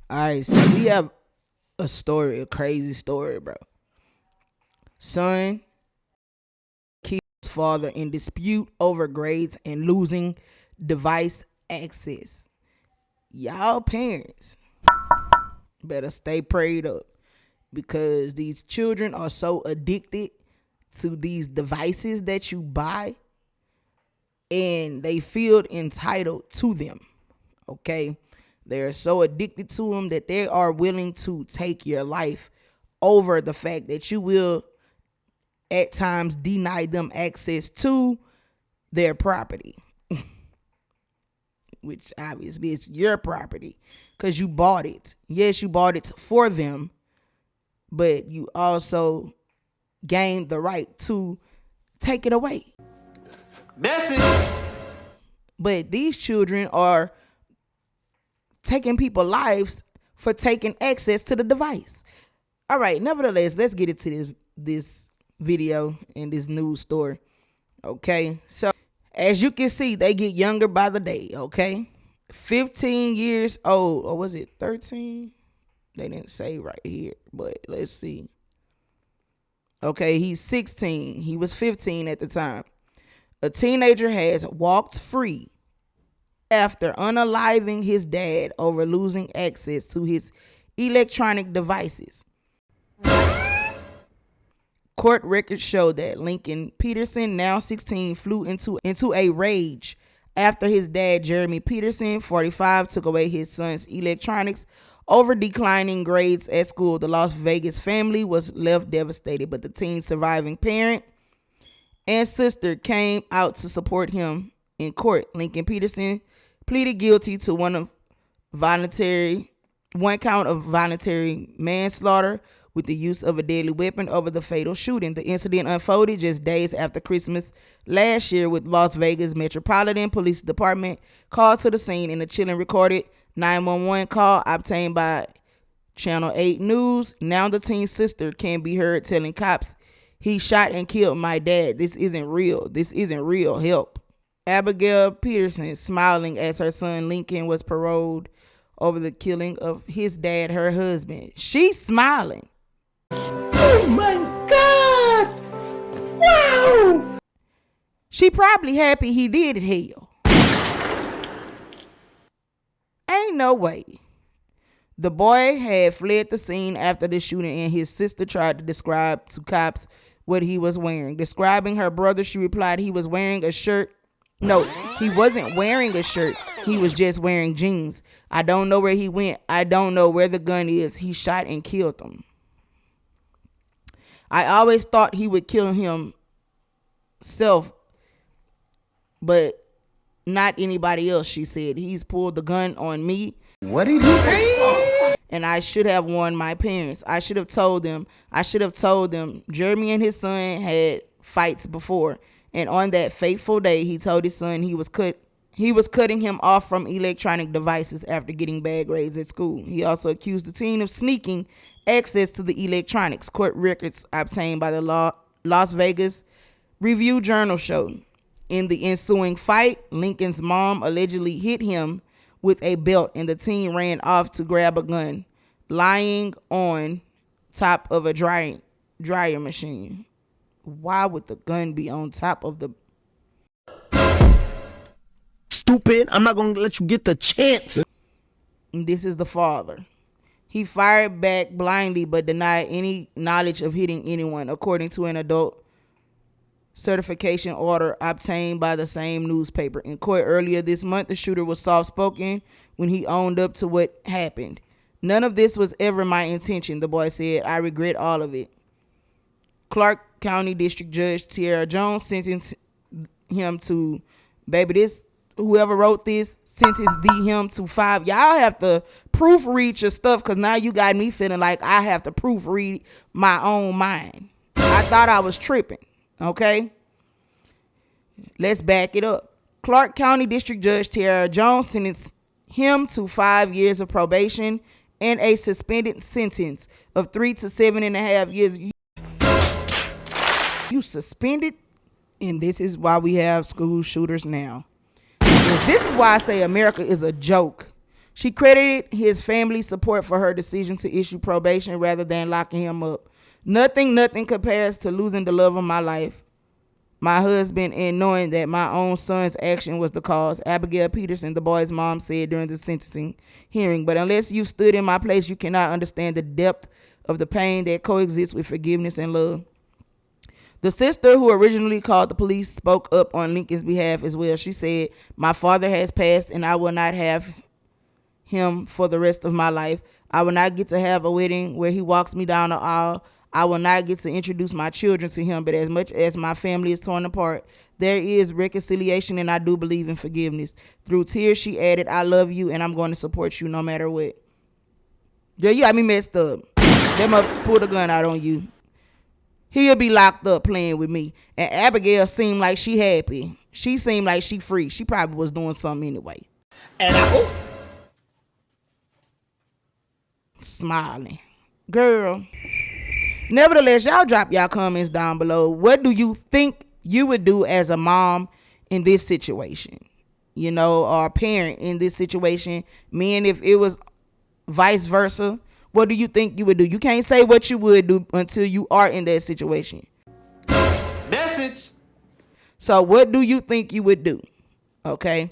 All right, so we have a story, a crazy story, bro. Son kills father in dispute over grades and losing device access. Y'all parents better stay prayed up because these children are so addicted to these devices that you buy and they feel entitled to them. Okay? They're so addicted to them that they are willing to take your life over the fact that you will at times deny them access to their property, which obviously is your property because you bought it. Yes, you bought it for them, but you also gained the right to take it away. Message. But these children are taking people's lives for taking access to the device. All right, nevertheless, let's get into this video and this news story. Okay, so as you can see, they get younger by the day. Okay, 15 years old, or was it 13? They didn't say right here, but let's see. Okay, he's 16. He was 15 at the time. A teenager has walked free after unaliving his dad over losing access to his electronic devices. Court records show that Lincoln Peterson, now 16, flew into a rage after his dad, Jeremy Peterson, 45, took away his son's electronics over declining grades at school. The Las Vegas family was left devastated, but the teen's surviving parent and sister came out to support him in court. Lincoln Peterson pleaded guilty to one count of voluntary manslaughter with the use of a deadly weapon over the fatal shooting. The incident unfolded just days after Christmas last year, with Las Vegas Metropolitan Police Department called to the scene in a chilling recorded 911 call obtained by Channel 8 News. Now the teen's sister can be heard telling cops, "He shot and killed my dad. This isn't real. This isn't real. Help." Abigail Peterson, smiling as her son Lincoln was paroled over the killing of his dad, her husband. She's smiling. Oh my God! Wow! She probably happy he did it, hell. Ain't no way. The boy had fled the scene after the shooting, and his sister tried to describe to cops what he was wearing. Describing her brother, she replied he was wearing a shirt. No, he wasn't wearing a shirt. He was just wearing jeans. I don't know where he went. I don't know where the gun is. He shot and killed him. I always thought he would kill himself, but not anybody else, she said. He's pulled the gun on me. What did he say? And I should have warned my parents. I should have told them. Jeremy and his son had fights before. And on that fateful day, he told his son he was cutting him off from electronic devices after getting bad grades at school. He also accused the teen of sneaking access to the electronics. Court records obtained by the Las Vegas Review-Journal showed. In the ensuing fight, Lincoln's mom allegedly hit him with a belt, and the teen ran off to grab a gun lying on top of a dryer machine. Why would the gun be on top of the... Stupid. I'm not going to let you get the chance. This is the father. He fired back blindly but denied any knowledge of hitting anyone, according to an adult certification order obtained by the same newspaper. In court earlier this month, the shooter was soft-spoken when he owned up to what happened. "None of this was ever my intention," the boy said. "I regret all of it." Clark County District Judge Tierra Jones sentenced him to, whoever wrote this, sentenced him to 5. Y'all have to proofread your stuff, because now you got me feeling like I have to proofread my own mind. I thought I was tripping. Okay? Let's back it up. Clark County District Judge Tierra Jones sentenced him to 5 years of probation and a suspended sentence of 3 to 7.5 years. You suspended? And this is why we have school shooters now. This is why I say America is a joke. She credited his family's support for her decision to issue probation rather than locking him up. Nothing compares to losing the love of my life, my husband, and knowing that my own son's action was the cause, Abigail Peterson, the boy's mom, said during the sentencing hearing. But unless you've stood in my place, you cannot understand the depth of the pain that coexists with forgiveness and love. The sister who originally called the police spoke up on Lincoln's behalf as well. She said, "My father has passed and I will not have him for the rest of my life. I will not get to have a wedding where he walks me down the aisle. I will not get to introduce my children to him, but as much as my family is torn apart, there is reconciliation, and I do believe in forgiveness." Through tears, she added, "I love you and I'm going to support you no matter what." Girl, you got me messed up. They must pull the gun out on you. He'll be locked up playing with me. And Abigail seemed like she happy. She seemed like she free. She probably was doing something anyway. And I Smiling. Girl. Nevertheless, y'all drop y'all comments down below. What do you think you would do as a mom in this situation? You know, or a parent in this situation. Me, and if it was vice versa, what do you think you would do? You can't say what you would do until you are in that situation. message. So what do you think you would do? Okay.